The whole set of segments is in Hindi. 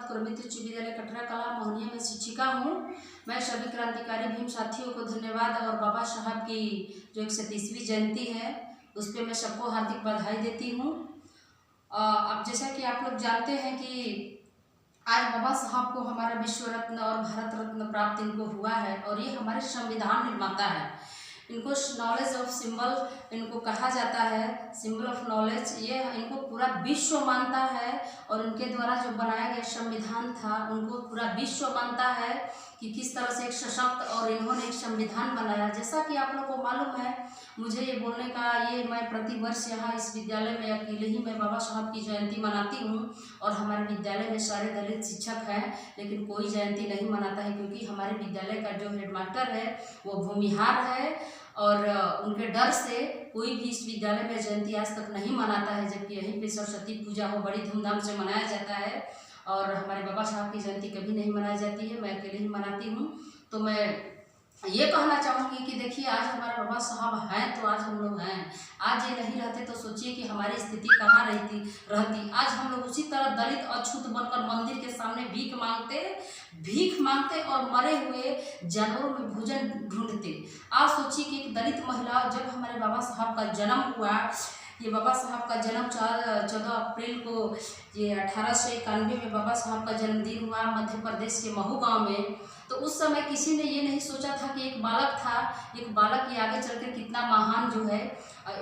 कुरमित उच्च विद्यालय कटरा कला मोहनिया में शिक्षिका हूँ। मैं सभी क्रांतिकारी भीम साथियों को धन्यवाद और बाबा साहब की जो 130वीं जयंती है उस पर मैं सबको हार्दिक बधाई देती हूँ। अब जैसा कि आप लोग जानते हैं कि आज बाबा साहब को हमारा विश्व रत्न और भारत रत्न प्राप्त इनको हुआ है और ये हमारे संविधान निर्माता है। इनको नॉलेज ऑफ सिंबल इनको कहा जाता है, सिंबल ऑफ नॉलेज। ये इनको पूरा विश्व मानता है और उनके द्वारा जो बनाया गया संविधान था उनको पूरा विश्व मानता है कि किस तरह से एक सशक्त और इन्होंने एक संविधान बनाया। जैसा कि आप लोग को मालूम है, मुझे ये बोलने का मैं प्रतिवर्ष यहाँ इस विद्यालय में अकेले ही मैं बाबा साहब की जयंती मनाती हूँ और हमारे विद्यालय में सारे दलित शिक्षक हैं, लेकिन कोई जयंती नहीं मनाता है क्योंकि हमारे विद्यालय का जो हेडमास्टर है वो भूमिहार है और उनके डर से कोई भी इस विद्यालय में जयंती आज तक नहीं मनाता है। जबकि यहीं पे सरस्वती पूजा हो बड़ी धूमधाम से मनाया जाता है और हमारे बाबा साहब की जयंती कभी नहीं मनाई जाती है, मैं अकेले ही मनाती हूँ। तो मैं ये कहना चाहूँगी कि देखिए, आज हमारे बाबा साहब हैं तो आज हम लोग हैं। आज ये नहीं रहते तो सोचिए कि हमारी स्थिति कहाँ रहती। आज हम लोग उसी तरह दलित अछूत बनकर मंदिर के सामने भीख मांगते और मरे हुए जानवरों में भोजन ढूंढते। आज सोचिए कि एक दलित महिला, जब हमारे बाबा साहब का जन्म हुआ, ये बाबा साहब का जन्म 14 अप्रैल को ये 1891 में बाबा साहब का जन्मदिन हुआ मध्य प्रदेश के महू गांव में। तो उस समय किसी ने ये नहीं सोचा था कि एक बालक ये आगे चलकर कितना महान जो है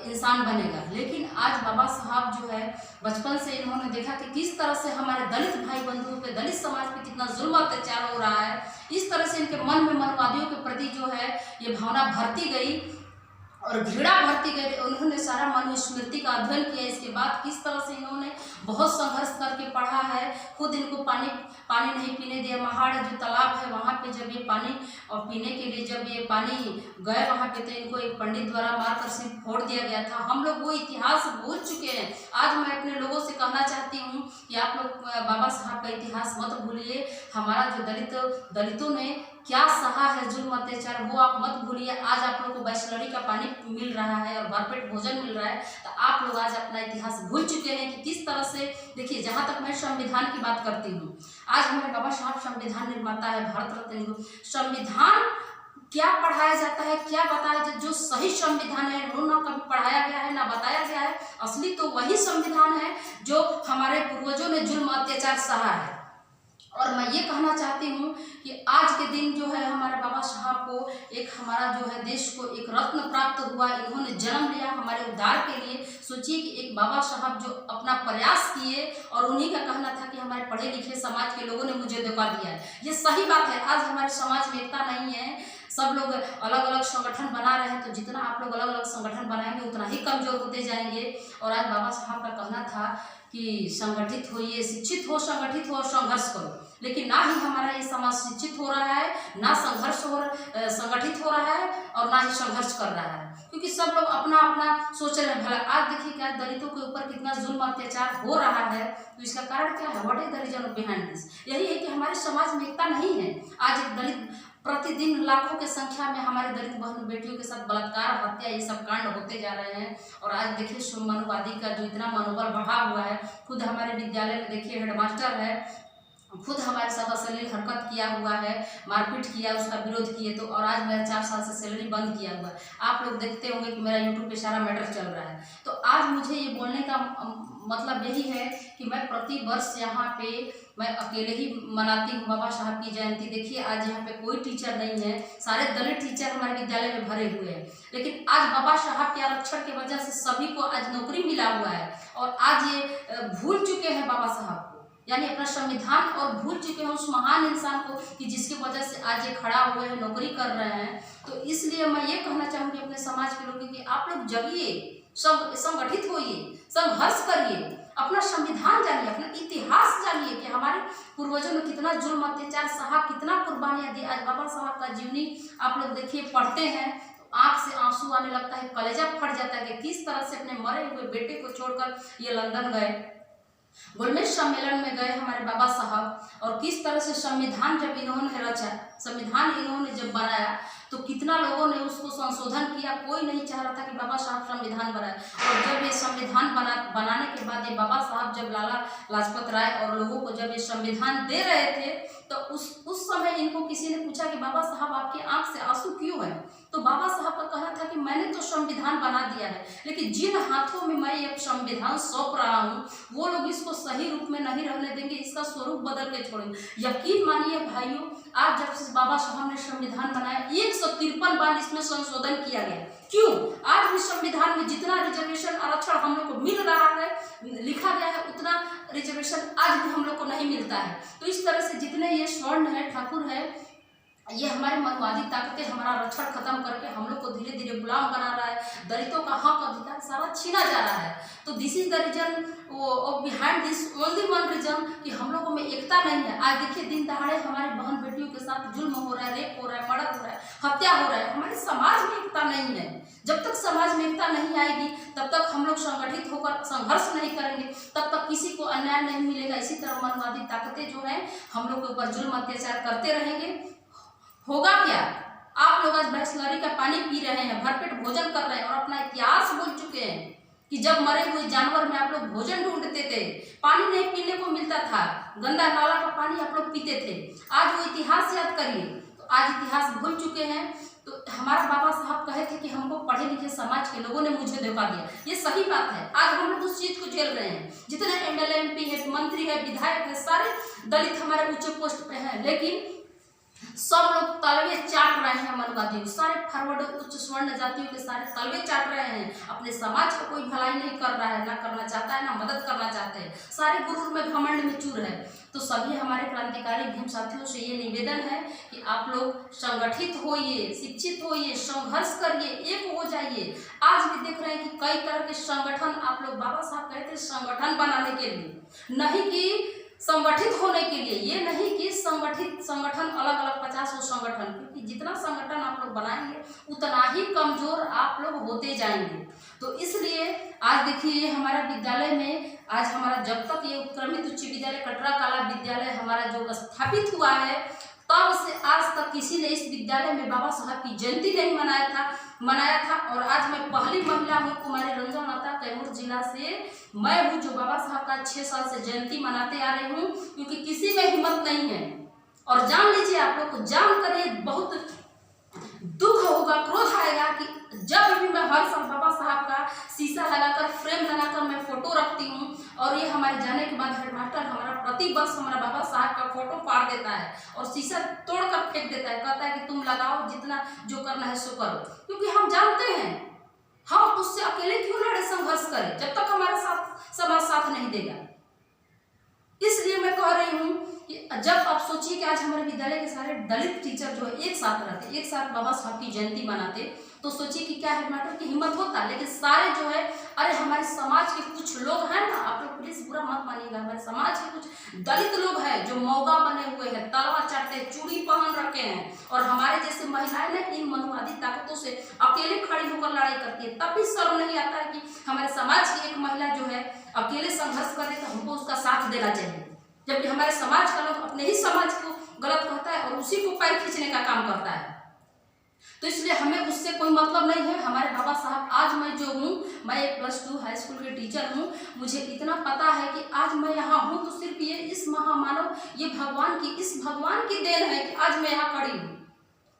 इंसान बनेगा। लेकिन आज बाबा साहब जो है बचपन से इन्होंने देखा कि किस तरह से हमारे दलित भाई बंधुओं पे, दलित समाज पे कितना जुल्म अत्याचार हो रहा है। इस तरह से इनके मन में मनवादियों के प्रति जो है ये भावना भरती गई और घृणा भरती गई। उन्होंने सारा मनुस्मृति का अध्ययन किया। इसके बाद किस तरह से इन्होंने बहुत संघर्ष करके पढ़ा है। खुद इनको पानी नहीं पीने दिया। महाड़ जो तालाब है वहाँ पे जब ये पानी और पीने के लिए जब ये पानी गए वहाँ पे, तो इनको एक पंडित द्वारा मारकर सिर्फ फोड़ दिया गया था। हम लोग वो इतिहास भूल चुके हैं। आज मैं अपने लोगों से कहना चाहती हूँ कि आप लोग बाबा साहब का इतिहास मत भूलिए। हमारा जो दलितों ने क्या सहा है जुल्म अत्याचार, वो आप मत भूलिए। आज आप लोग को बिसलेरी का पानी मिल रहा है और भरपेट भोजन मिल रहा है, तो आप लोग आज अपना इतिहास भूल चुके हैं कि किस तरह से। देखिए, जहाँ तक मैं संविधान की बात करती हूँ, आज हमारे बाबा साहब संविधान निर्माता है, भारत रत्न। संविधान क्या पढ़ाया जाता है, क्या बताया जाता है? जो सही संविधान है वो ना कभी पढ़ाया गया है ना बताया गया है। असली तो वही संविधान है जो हमारे पूर्वजों ने जुल्म अत्याचार सहा है। और मैं ये कहना चाहती हूँ कि आज के दिन जो है हमारे बाबा साहब को एक हमारा जो है देश को एक रत्न प्राप्त हुआ। इन्होंने जन्म लिया हमारे उद्धार के लिए। सोचिए कि एक बाबा साहब जो अपना प्रयास किए और उन्हीं का कहना था कि हमारे पढ़े लिखे समाज के लोगों ने मुझे धोखा दिया है। ये सही बात है। आज हमारे समाज में एकता नहीं है, सब लोग अलग अलग संगठन बना रहे हैं। तो जितना आप लोग अलग अलग संगठन बनाएंगे उतना ही कमजोर होते जाएंगे। और आज बाबा साहब का कहना था कि संगठित होइए, शिक्षित हो, संगठित हो और संघर्ष करो। लेकिन ना ही हमारा ये समाज शिक्षित हो रहा है, ना संगठित हो रहा है और ना ही संघर्ष कर रहा है, क्योंकि सब लोग अपना अपना सोच रहे हैं। भला आज देखिए क्या दलितों के ऊपर कितना जुल्म अत्याचार हो रहा है। तो इसका कारण क्या है? What is the reason of behind this? यही है कि हमारे समाज में एकता नहीं है। आज एक दलित प्रतिदिन लाखों की संख्या में हमारे दलित बहन बेटियों के साथ बलात्कार, हत्या, ये सब कांड होते जा रहे हैं। और आज देखिए मनुवादी का जो इतना मनोबल बढ़ा हुआ है। खुद हमारे विद्यालय में देखिए हेडमास्टर है, खुद हमारे साथ अश्लील हरकत किया हुआ है, मारपीट किया, उसका विरोध किए। तो और आज मेरा 4 साल से सैलरी बंद किया हुआ है। आप लोग देखते होंगे कि मेरा यूट्यूब पे सारा मैटर चल रहा है। तो आज मुझे ये बोलने का मतलब यही है कि मैं प्रति वर्ष यहाँ पे मैं अकेले ही मनाती हूँ बाबा साहब की जयंती। देखिए, आज यहाँ पे कोई टीचर नहीं है, सारे दलित टीचर हमारे विद्यालय में भरे हुए हैं। लेकिन आज बाबा साहब के आरक्षण की वजह से सभी को आज नौकरी मिला हुआ है। और आज ये भूल चुके हैं बाबा साहब को, यानी अपना संविधान, और भूल चुके हैं उस महान इंसान को कि जिसकी वजह से आज ये खड़ा हुए हैं, नौकरी कर रहे हैं। तो इसलिए मैं ये कहना चाहूँगी अपने समाज के लोगों कि आप लोग जगिए, सब संगठित होइए, संघर्ष करिए, अपना संविधान जानिए, अपना इतिहास जानिए कि हमारे पूर्वजों ने कितना जुल्म अत्याचार सहा, कितना कुर्बानियाँ दी। आज बाबा साहब का जीवनी आप लोग देखिए, पढ़ते हैं तो आँख से आंसू आने लगता है, कलेजा फट जाता है कि किस तरह से अपने मरे हुए बेटे को छोड़कर ये लंदन गए। गोलमेज सम्मेलन में गए हमारे बाबा साहब, और किस तरह से संविधान जब इन्होंने रचा, संविधान इन्होंने जब बनाया तो कितना लोगों ने उसको संशोधन किया। कोई नहीं चाह रहा था कि बाबा साहब संविधान बनाए। और जब ये संविधान बनाने के बाद ये बाबा साहब जब लाला लाजपत राय और लोगों को जब ये संविधान दे रहे थे तो उस समय इनको किसी ने पूछा कि बाबा साहब आपकी आंख से आंसू क्यों है? तो बाबा साहब का कहना था कि मैंने तो संविधान बना दिया है, लेकिन जिन हाथों में मैं ये संविधान सौंप रहा हूँ वो लोग इसको सही रूप में नहीं रहने देंगे, इसका स्वरूप बदल के छोड़ेंगे। यकीन मानिए भाइयों, आज जब से बाबा साहब ने संविधान बनाया 153 बार इसमें संशोधन किया गया। क्यों? आज भी संविधान में जितना रिजर्वेशन आरक्षण हम लोग को मिल रहा है, लिखा गया है, उतना रिजर्वेशन आज भी हम लोग को नहीं मिलता है। तो इस तरह से जितने ये स्वर्ण है, ठाकुर है, ये हमारे मनवादी ताकतें हमारा आरक्षण खत्म करके हम लोग को धीरे धीरे गुलाम बना रहा है। दलितों का हक अधिकार सारा छीना जा रहा है। तो this is the reason behind this, only one reason कि हम लोगों में एकता नहीं है। आज देखिए दिन दहाड़े हमारी बहन बेटियों के साथ जुल्म हो रहा है, रेप हो रहा है, मर्डर हो रहा है, हत्या हो रहा है। हमारे समाज में एकता नहीं है। जब तक समाज में एकता नहीं आएगी तब तक हम लोग संगठित होकर संघर्ष नहीं करेंगे, तब तक किसी को अन्याय नहीं मिलेगा। इसी तरह मनवादी ताकतें जो है हम लोग के ऊपर जुल्म अत्याचार करते रहेंगे। होगा क्या? आप लोग आज बिसलरी का पानी पी रहे हैं, भरपेट भोजन कर रहे हैं और अपना इतिहास भूल चुके हैं कि जब मरे हुए जानवर में आप लोग भोजन ढूंढते थे, पानी नहीं पीने को मिलता था, गंदा नाला का पानी आप लोग पीते थे। आज वो इतिहास याद करिए। तो आज इतिहास भूल चुके हैं। तो हमारा बाबा साहब कहे थे कि हमको पढ़े लिखे समाज के लोगों ने मुझे धोखा दिया। ये सही बात है। आज हम लोग उस चीज को झेल रहे हैं। जितने एमएलए, एमपी है, मंत्री है, विधायक है, सारे दलित हमारे ऊंचे पोस्ट पे हैं, लेकिन सब लोग तलवे चाट रहे हैं। मनवादी सारे फॉरवर्ड उच्च स्वर्ण जातियों के सारे तलवे चाट रहे हैं। अपने समाज का कोई भलाई नहीं कर रहा है, ना करना चाहता है, ना मदद करना चाहते हैं। सारे गुरूर में घमंड में चूर है। तो सभी हमारे क्रांतिकारी भीम साथियों से ये निवेदन है कि आप लोग संगठित होइए, शिक्षित होइए, संघर्ष करिए, एक हो जाइए। आज भी देख रहे हैं कि कई तरह के संगठन आप लोग, बाबा साहब कहते हैं संगठन बनाने के लिए, नहीं कि संगठित होने के लिए। ये नहीं कि संगठन अलग अलग 50 संगठन, क्योंकि जितना संगठन आप लोग बनाएंगे उतना ही कमजोर आप लोग होते जाएंगे। तो इसलिए आज देखिए हमारा विद्यालय में आज हमारा जब तक ये उत्क्रमित उच्च विद्यालय कटरा कला विद्यालय हमारा जो स्थापित हुआ है, तब से आज तक किसी ने इस विद्यालय में बाबा साहब की जयंती नहीं मनाया था। और आज मैं पहली महिला हूँ कुमारी रंजन माता, कैमूर जिला से मैं हूँ, जो बाबा साहब का 6 साल से जयंती मनाते आ रही हूँ, क्योंकि किसी में हिम्मत नहीं है। और जान लीजिए, आप लोग को जान कर बहुत दुख होगा, क्रोध आएगा कि जब भी मैं हर साल बाबा साहब का शीशा लगाकर, फ्रेम लगाकर मैं फोटो रखती हूँ, और ये हमारे जाने के बाद हेडमास्टर हमारा प्रति वर्ष हमारा बाबा साहब का फोटो फाड़ देता है और शीशा तोड़कर फेंक देता है। कहता है कि तुम लगाओ, जितना जो करना है सो करो। क्योंकि हम जानते हैं हम उससे अकेले क्यों लड़े, संघर्ष करें, जब तक हमारा साथ समाज साथ नहीं देगा। इसलिए मैं कह रही हूँ कि जब आप सोचिए कि आज हमारे विद्यालय के सारे दलित टीचर जो है एक साथ रहते, एक साथ बाबा साहब की जयंती मनाते, तो सोचिए कि क्या हेडमास्टर की हिम्मत होता। लेकिन सारे जो है, अरे हमारे समाज के कुछ लोग हैं ना, आप लोग प्लीज बुरा मत मानिएगा, हमारे समाज के कुछ दलित लोग हैं जो मौगा बने हुए हैं, तलवार चाटते हैं, चूड़ी पहन रखे हैं, और हमारे जैसे महिलाएं ना इन मनवादी ताकतों से अकेले खड़ी होकर लड़ाई करती है। तब भी शर्म नहीं आता है कि हमारे समाज की एक महिला जो है अकेले संघर्ष करे तो हमको उसका साथ देना चाहिए, जबकि हमारे समाज का लोग अपने ही समाज को गलत कहता है और उसी को पैर खींचने का काम करता है। तो इसलिए हमें उससे कोई मतलब नहीं है। हमारे बाबा साहब, आज मैं जो हूँ, मैं एक +2 हाई स्कूल के टीचर हूँ, मुझे इतना पता है कि आज मैं यहाँ हूँ तो सिर्फ ये इस महामानव, ये इस भगवान की देन है कि आज मैं यहाँ खड़ी हूँ।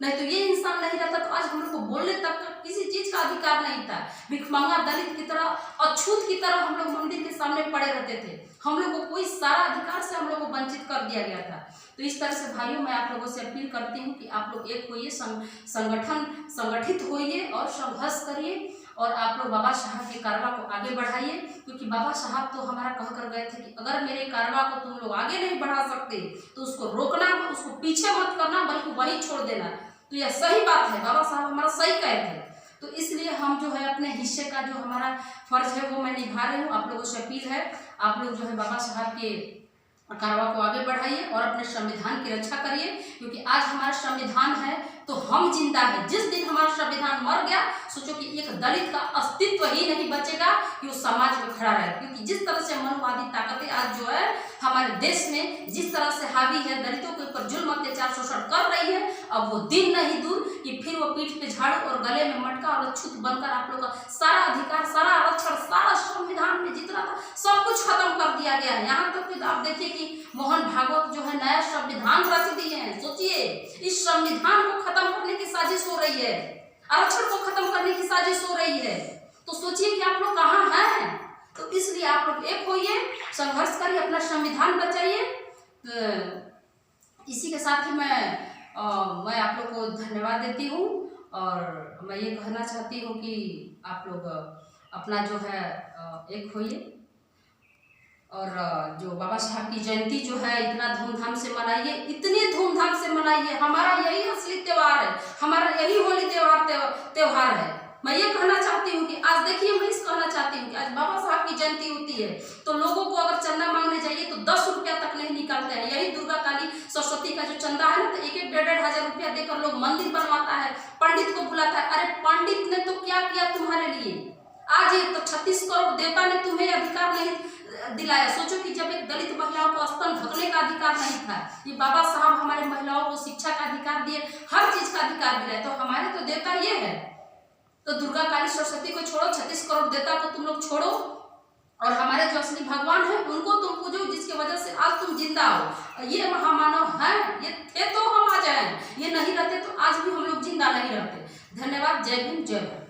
नहीं तो ये इंसान नहीं रहता तो आज हम लोग को बोलने तक का किसी चीज का अधिकार नहीं था। भिखमंगा दलित की तरह, अछूत की तरह हम लोग मंदिर के सामने पड़े रहते थे। हम लोग को कोई सारा अधिकार से हम लोग को वंचित कर दिया गया था। तो इस तरह से भाइयों, मैं आप लोगों से अपील करती हूँ कि आप लोग एक होइए, संगठित होइए और संघर्ष करिए, और आप लोग बाबा साहब के कारवा को आगे बढ़ाइए। क्योंकि बाबा साहब तो हमारा कह कर गए थे कि अगर मेरे कारवा को तुम लोग आगे नहीं बढ़ा सकते तो उसको रोकना, उसको पीछे मत करना, बल्कि वही छोड़ देना। तो यह सही बात है, बाबा साहब हमारा सही कहे थे। तो इसलिए हम जो है अपने हिस्से का जो हमारा फर्ज है वो मैं निभा रही हूँ। आप लोगों से अपील है, आप लोग जो है बाबा साहब के कारवा को आगे बढ़ाइए और अपने संविधान की रक्षा करिए। क्योंकि आज हमारा संविधान है तो हम जिंदा है। जिस दिन हमारा संविधान मर गया, सोचो कि एक दलित का अस्तित्व ही नहीं बचेगा कि वो समाज में खड़ा रहे। क्योंकि जिस तरह से मनुवादी ताकतें आज जो है हमारे देश में जिस तरह से हावी है, दलितों के ऊपर जुल्म अत्याचार शोषण कर रही है, अब वो दिन नहीं दूर कि फिर वो पीठ पे झाड़ू और गले में मटका और अछूत बनकर आप लोग का सारा अधिकार, सारा आरक्षण, सारा संविधान में जितना था सब कुछ खत्म कर दिया गया है। यहाँ तक तो आप देखिए कि मोहन भागवत जो है नया संविधान रच दिए हैं। सोचिए, इस संविधान को खत्म करने की साजिश हो रही है, आरक्षण को खत्म करने की साजिश हो रही है। तो सोचिए कि आप लोग कहाँ हैं। तो इसलिए आप लोग एक होइए, संघर्ष करिए, अपना संविधान बचाइए। इसी के साथ ही मैं आप लोग को धन्यवाद देती हूँ और मैं ये कहना चाहती हूँ कि आप लोग अपना जो है एक होइए और जो बाबा साहब की जयंती जो है इतना धूमधाम से मनाइए, इतनी धूमधाम से मनाइए। हमारा यही असली त्योहार है, हमारा यही होली त्योहार है। मैं ये कहना चाहती हूँ कि आज देखिए, मैं इस कहना चाहती हूँ कि आज बाबा साहब की जयंती होती है तो लोगों को अगर चंदा मांगने जाइए तो 10 रुपया तक नहीं निकालते हैं। यही दुर्गा काली सरस्वती का जो चंदा है ना, तो 1-1, 1.5 हजार रुपया देकर लोग मंदिर बनवाता है, पंडित को बुलाता है। अरे पंडित ने तो क्या किया तुम्हारे लिए? आज ये तो 36 करोड़ देवता ने तुम्हें अधिकार नहीं दिलाया। सोचो कि जब एक दलित महिलाओं को स्तन ढकने का अधिकार नहीं था, ये बाबा साहब हमारे महिलाओं को शिक्षा का अधिकार दिए, हर चीज का अधिकार दिलाए, तो हमारे तो देवता ये है। तो दुर्गा काली सरस्वती को छोड़ो, 36 करोड़ देवता को तुम लोग छोड़ो और हमारे जो असली भगवान है उनको तुम पूजो, जिसकी वजह से आज तुम जिंदा हो। ये महामानव हैं, ये थे तो हम आज हैं, ये नहीं रहते तो आज भी हम लोग जिंदा नहीं रहते। धन्यवाद। जय भीम, जय भारत।